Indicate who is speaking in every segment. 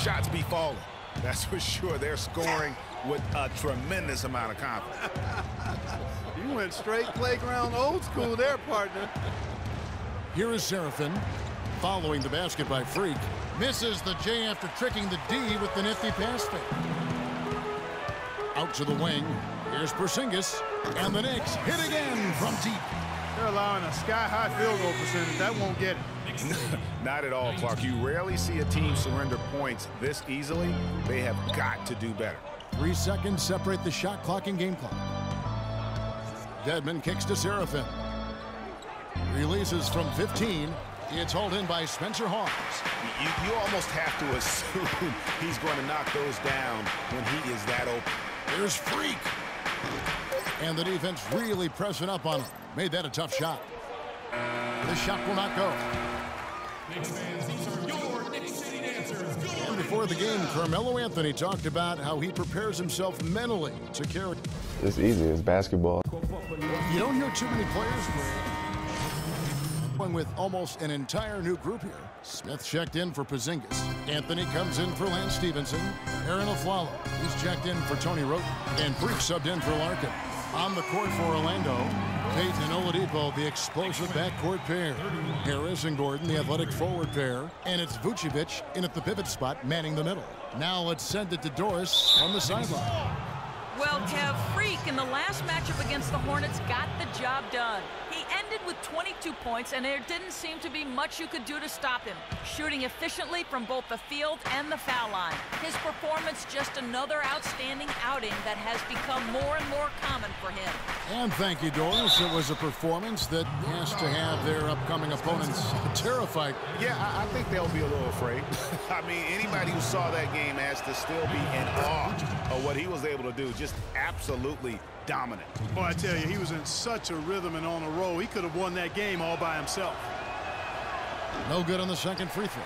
Speaker 1: shots be falling. That's for sure. They're scoring with a tremendous amount of confidence.
Speaker 2: You went straight playground old school there, partner.
Speaker 3: Here is Seraphin. Following the basket by Freak. Misses the J after tricking the D with the nifty pass fake. Out to the wing. Here's Porzingis. And the Knicks hit again from deep.
Speaker 2: They're allowing a sky-high field goal percentage. That won't get it.
Speaker 1: Not at all, Clark. You rarely see a team surrender points this easily. They have got to do better.
Speaker 3: 3 seconds separate the shot clock and game clock. Dedmon kicks to Seraphin. Releases from 15. It's hauled in by Spencer Hawes.
Speaker 1: You almost have to assume he's going to knock those down when he is that open.
Speaker 3: Here's Freak. And the defense really pressing up on him. Made that a tough shot. The shot will not go.
Speaker 4: Knicks fans, these are your Knicks City dancers.
Speaker 3: And before the game, Carmelo Anthony talked about how he prepares himself mentally to carry.
Speaker 5: It's easy. It's basketball.
Speaker 3: You don't hear too many players with almost an entire new group here. Smith checked in for Porzingis. Anthony comes in for Lance Stevenson. Aaron Aflalo, he's checked in for Tony Roten. And Freak subbed in for Larkin. On the court for Orlando, Payton and Oladipo, the explosive backcourt pair. Harris and Gordon, the athletic forward pair. And it's Vucevic in at the pivot spot, manning the middle. Now let's send it to Doris on the sideline.
Speaker 6: Well, Kev, Freak in the last matchup against the Hornets got the job done. He ended with 22 points, and there didn't seem to be much you could do to stop him, shooting efficiently from both the field and the foul line. His performance just another outstanding outing that has become more and more common for him.
Speaker 3: And thank you, Doris. It was a performance that has to have their upcoming opponents terrified.
Speaker 1: Yeah, I think they'll be a little afraid. I mean, anybody who saw that game has to still be in awe of what he was able to do. Just absolutely dominant.
Speaker 2: Boy, I tell you, he was in such a rhythm and on a roll. He could have won that game all by himself.
Speaker 3: No good on the second free throw.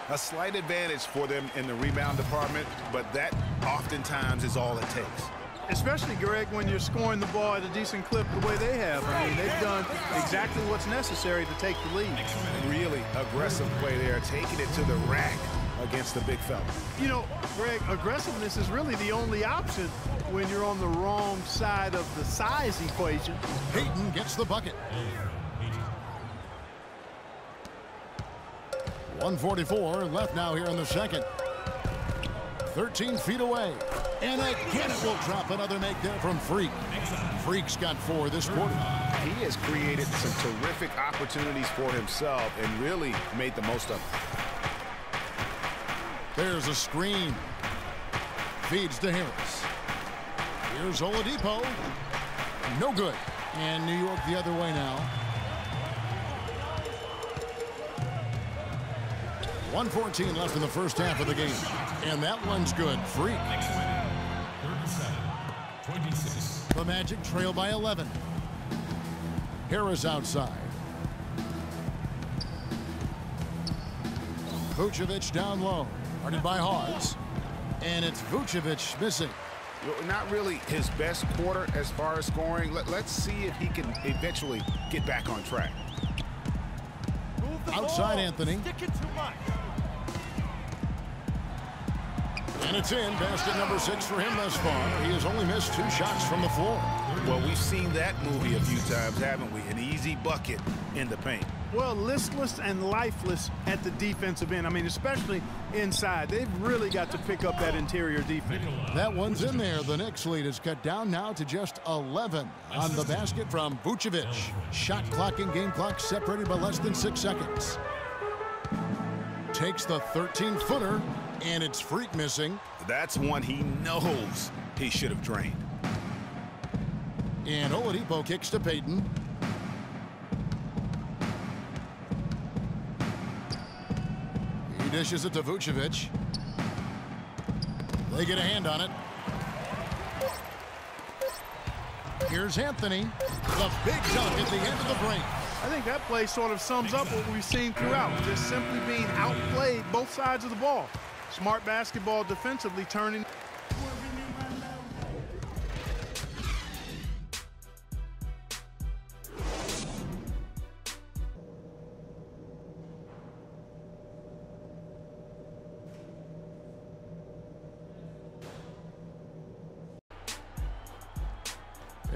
Speaker 1: A slight advantage for them in the rebound department, but that oftentimes is all it takes.
Speaker 2: Especially, Greg, when you're scoring the ball at a decent clip the way they have. I mean, they've done exactly what's necessary to take the lead.
Speaker 1: Really aggressive play there, taking it to the rack against the big fella.
Speaker 2: You know, Greg, aggressiveness is really the only option when you're on the wrong side of the size equation.
Speaker 3: Payton gets the bucket. 1:44 left now here in the second. 13 feet away. And again it will drop. Another make there from Freak. Freak's got 4 this quarter.
Speaker 1: He has created some terrific opportunities for himself and really made the most of it.
Speaker 3: There's a screen. Feeds to Harris. Here's Oladipo. No good. And New York the other way now. 1:14 left in the first half of the game. And that one's good. Freak.
Speaker 4: 37-26.
Speaker 3: The Magic trail by 11. Harris outside. Vucevic down low. Guarded by Hawes. And it's Vucevic missing.
Speaker 1: Not really his best quarter as far as scoring. Let's see if he can eventually get back on track.
Speaker 3: Outside Anthony. And it's in. Basket number 6 for him thus far. He has only missed 2 shots from the floor.
Speaker 1: Well, we've seen that movie a few times, haven't we? An easy bucket in the paint.
Speaker 2: Well, listless and lifeless at the defensive end. I mean, especially inside. They've really got to pick up that interior defense.
Speaker 3: That one's in there. The Knicks lead is cut down now to just 11 on the basket from Vucevic. Shot clock and game clock separated by less than 6 seconds. Takes the 13-footer, and it's Freak missing.
Speaker 1: That's one he knows he should have drained.
Speaker 3: And Oladipo kicks to Payton. He dishes it to Vucevic. They get a hand on it. Here's Anthony. The big dunk at the end of the break.
Speaker 2: I think that play sort of sums up what we've seen throughout. Just simply being outplayed both sides of the ball. Smart basketball defensively turning.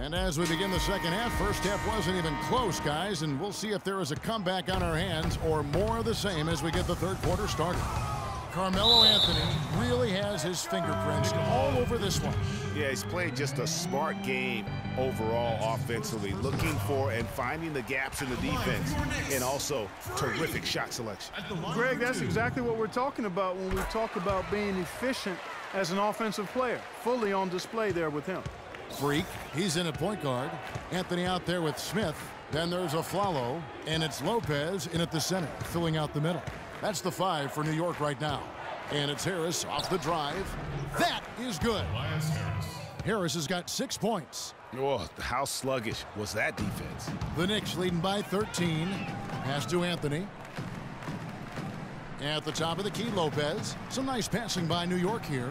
Speaker 3: And as we begin the second half, first half wasn't even close, guys, and we'll see if there is a comeback on our hands or more of the same as we get the third quarter started. Carmelo Anthony really has his fingerprints all over this one.
Speaker 1: Yeah, he's played just a smart game overall offensively, looking for and finding the gaps in the defense, and also terrific shot selection.
Speaker 2: Greg, that's exactly what we're talking about when we talk about being efficient as an offensive player. Fully on display there with him.
Speaker 3: Freak, he's in at point guard. Anthony out there with Smith. Then there's Aflalo, and it's Lopez in at the center, filling out the middle. That's the 5 for New York right now. And it's Harris off the drive. That is good. Harris has got 6 points.
Speaker 1: Oh, how sluggish was that defense?
Speaker 3: The Knicks leading by 13. Pass to Anthony. At the top of the key, Lopez. Some nice passing by New York here.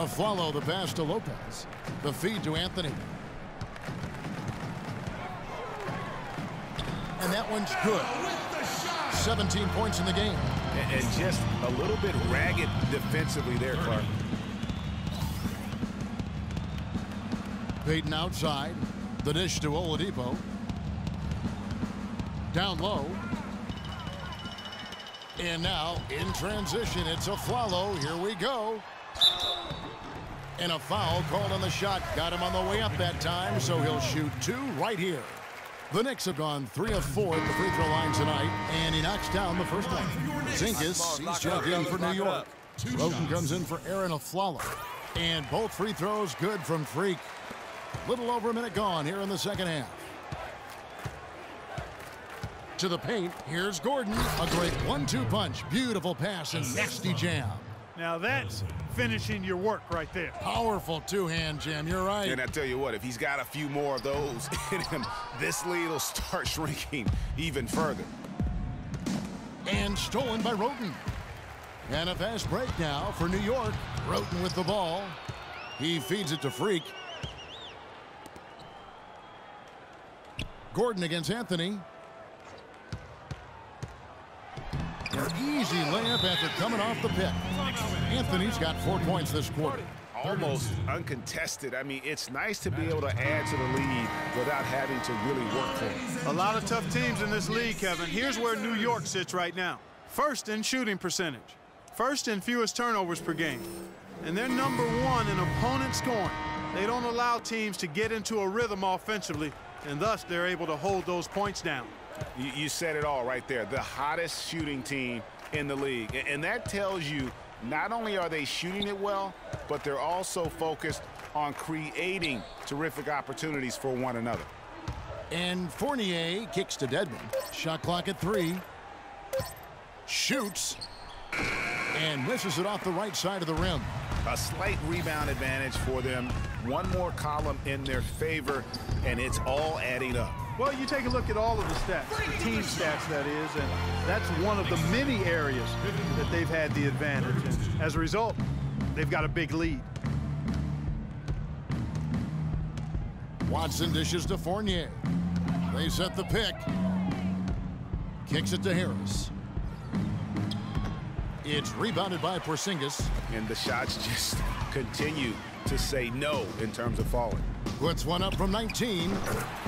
Speaker 3: Follow the pass to Lopez. The feed to Anthony. And that one's good. 17 points in the game.
Speaker 1: And just a little bit ragged defensively there, Clark.
Speaker 3: Payton outside. The dish to Oladipo. Down low. And now in transition, it's Aflalo. Here we go. And a foul called on the shot. Got him on the way up that time, so he'll shoot 2 right here. The Knicks have gone 3 of 4 at the free throw line tonight, and he knocks down the first one. Zinkas, he's checked in for New York. Roten comes in for Aaron Aflalo. And both free throws good from Freak. Little over a minute gone here in the second half. To the paint, here's Gordon. A great 1-2 punch. Beautiful pass and nasty jam.
Speaker 2: Now that's finishing your work right there.
Speaker 3: Powerful two-hand jam, you're right.
Speaker 1: And I tell you what, if he's got a few more of those in him, this lead will start shrinking even further.
Speaker 3: And stolen by Roten. And a fast break now for New York. Roten with the ball. He feeds it to Freak. Gordon against Anthony. An easy layup after coming off the pick. Anthony's got 4 points this quarter.
Speaker 1: Almost uncontested. I mean, it's nice to be able to add to the lead without having to really work for it.
Speaker 2: A lot of tough teams in this league, Kevin. Here's where New York sits right now. First in shooting percentage. First in fewest turnovers per game. And they're number 1 in opponent scoring. They don't allow teams to get into a rhythm offensively, and thus they're able to hold those points down.
Speaker 1: You said it all right there. The hottest shooting team in the league. And that tells you not only are they shooting it well, but they're also focused on creating terrific opportunities for one another.
Speaker 3: And Fournier kicks to Dedmon. Shot clock at 3. Shoots. And misses it off the right side of the rim.
Speaker 1: A slight rebound advantage for them. One more column in their favor, and it's all adding up.
Speaker 2: Well, you take a look at all of the stats, the team stats, that is, and that's one of the many areas that they've had the advantage. And as a result, they've got a big lead.
Speaker 3: Watson dishes to Fournier. They set the pick. Kicks it to Harris. It's rebounded by Porzingis.
Speaker 1: And the shots just continue to say no in terms of falling.
Speaker 3: Puts one up from 19.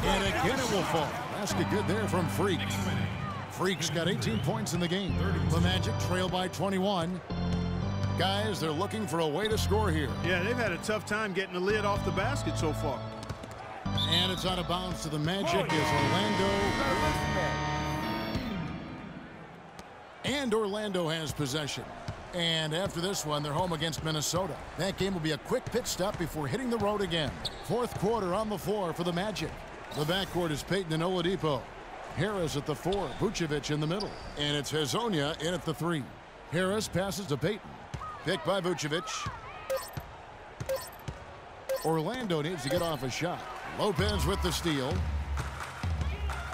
Speaker 3: And again it will fall. Basket good there from Freak. Freak's got 18 points in the game. The Magic trail by 21. Guys, they're looking for a way to score here.
Speaker 2: Yeah, they've had a tough time getting the lid off the basket so far.
Speaker 3: And it's out of bounds to the Magic is Orlando. And Orlando has possession. And after this one, they're home against Minnesota. That game will be a quick pit stop before hitting the road again. Fourth quarter on the floor for the Magic. The backcourt is Payton and Oladipo. Harris at the 4, Vucevic in the middle. And it's Hezonja in at the 3. Harris passes to Payton. Picked by Vucevic. Orlando needs to get off a shot. Lopez with the steal.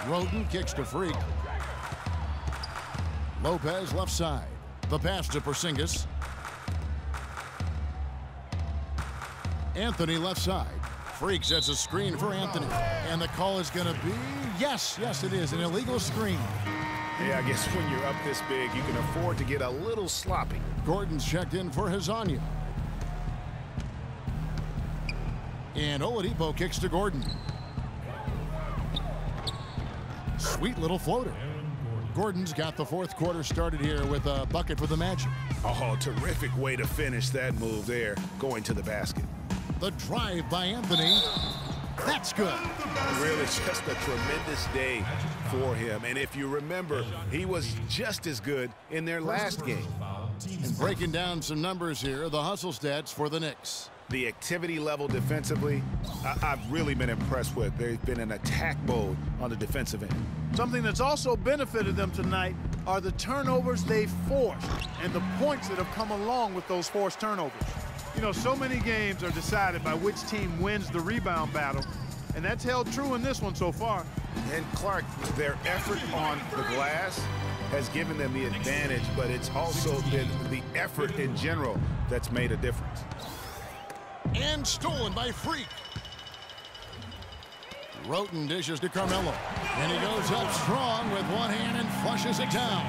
Speaker 3: Roten kicks to Freak. Lopez left side. The pass to Porzingis. Anthony left side. Freak sets a screen for Anthony. And the call is going to be, yes, it is, an illegal screen.
Speaker 1: Yeah, I guess when you're up this big, you can afford to get a little sloppy.
Speaker 3: Gordon's checked in for Hezonja. And Oladipo kicks to Gordon. Sweet little floater. Gordon's got the fourth quarter started here with a bucket for the Magic.
Speaker 1: Oh, terrific way to finish that move there, going to the basket.
Speaker 3: The drive by Anthony. That's good.
Speaker 1: Really just a tremendous day for him. And if you remember, he was just as good in their last game.
Speaker 3: And breaking down some numbers here, the hustle stats for the Knicks.
Speaker 1: The activity level defensively, I've really been impressed with. They've been in attack mode on the defensive end.
Speaker 2: Something that's also benefited them tonight are the turnovers they've forced and the points that have come along with those forced turnovers. You know, so many games are decided by which team wins the rebound battle, and that's held true in this one so far.
Speaker 1: And Clark, their effort on the glass has given them the advantage, but it's also been the effort in general that's made a difference.
Speaker 3: And stolen by Freak. Roten dishes to Carmelo. And he goes up strong with one hand and flushes it down.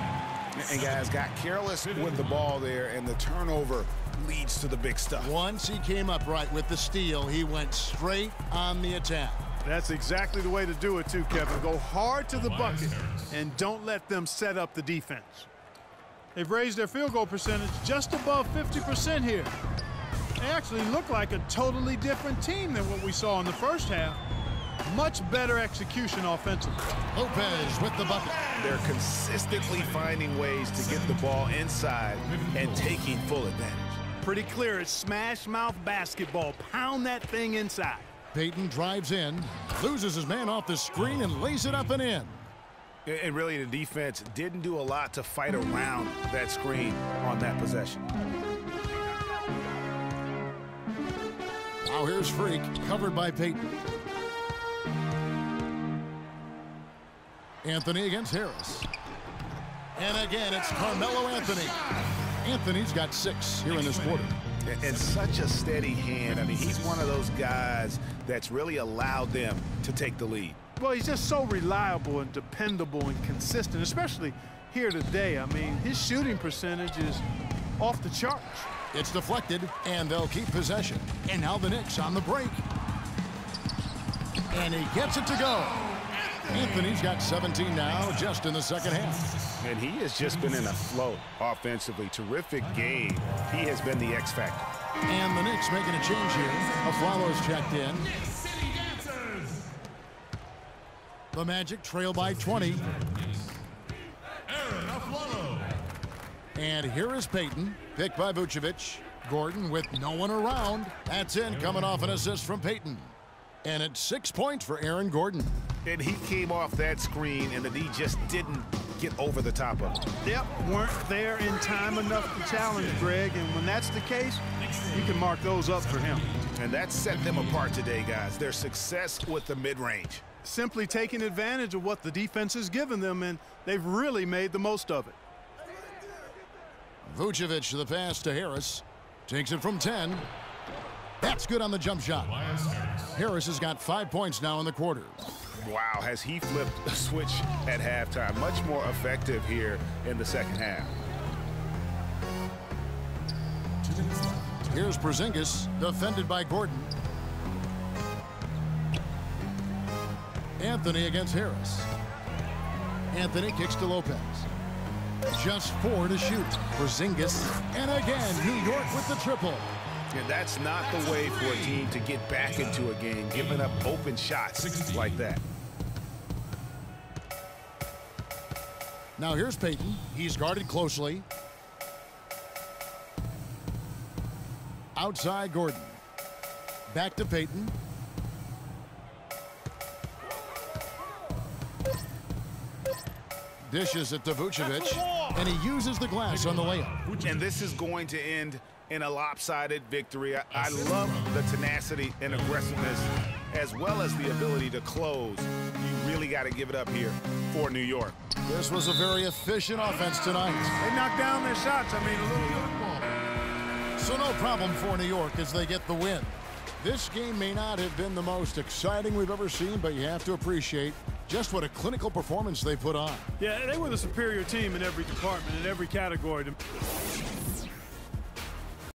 Speaker 1: And guys got careless with the ball there, and the turnover leads to the big stuff.
Speaker 3: Once he came up right with the steal, he went straight on the attack.
Speaker 2: That's exactly the way to do it too, Kevin. Go hard to the bucket and don't let them set up the defense. They've raised their field goal percentage just above 50% here. They actually look like a totally different team than what we saw in the first half. Much better execution offensively.
Speaker 3: Lopez with the bucket.
Speaker 1: They're consistently finding ways to get the ball inside and taking full advantage.
Speaker 2: Pretty clear, it's smash mouth basketball. Pound that thing inside.
Speaker 3: Payton drives in, loses his man off the screen, and lays it up and in.
Speaker 1: And really, the defense didn't do a lot to fight around that screen on that possession.
Speaker 3: Now here's Freak, covered by Payton. Anthony against Harris. And again, it's Carmelo Anthony. Anthony's got 6 here in this quarter.
Speaker 1: And such a steady hand. I mean, he's one of those guys that's really allowed them to take the lead.
Speaker 2: Well, he's just so reliable and dependable and consistent, especially here today. I mean, his shooting percentage is off the charts.
Speaker 3: It's deflected, and they'll keep possession. And now the Knicks on the break. And he gets it to go. Anthony's got 17 now just in the second half.
Speaker 1: And he has just been in a flow offensively. Terrific game. He has been the X factor.
Speaker 3: And the Knicks making a change here. Aflalo's checked in. The Magic trail by 20. And here is Payton, picked by Vucevic. Gordon with no one around. That's in, coming off an assist from Payton. And it's 6 points for Aaron Gordon.
Speaker 1: And he came off that screen, and the D just didn't get over the top of it.
Speaker 2: Yep, weren't there in time enough to challenge Greg, and when that's the case, you can mark those up for him.
Speaker 1: And that set them apart today, guys. Their success with the mid-range.
Speaker 2: Simply taking advantage of what the defense has given them, and they've really made the most of it.
Speaker 3: Vucevic, the pass to Harris. Takes it from 10. That's good on the jump shot. Harris has got 5 points now in the quarter.
Speaker 1: Wow, has he flipped a switch at halftime. Much more effective here in the second half.
Speaker 3: Here's Porzingis, defended by Gordon. Anthony against Harris. Anthony kicks to Lopez. Just 4 to shoot. Porzingis. And again, New York with the triple.
Speaker 1: And that's not the way for a team to get back into a game, giving up open shots like that.
Speaker 3: Now here's Payton. He's guarded closely. Outside Gordon. Back to Payton. Dishes it to Vucevic. And he uses the glass on the layup.
Speaker 1: And this is going to end in a lopsided victory. I love the tenacity and aggressiveness, as well as the ability to close. You really got to give it up here for New York.
Speaker 3: This was a very efficient offense tonight.
Speaker 2: They knocked down their shots. I mean, a little football.
Speaker 3: So no problem for New York as they get the win. This game may not have been the most exciting we've ever seen, but you have to appreciate just what a clinical performance they put on.
Speaker 2: Yeah, they were the superior team in every department, in every category.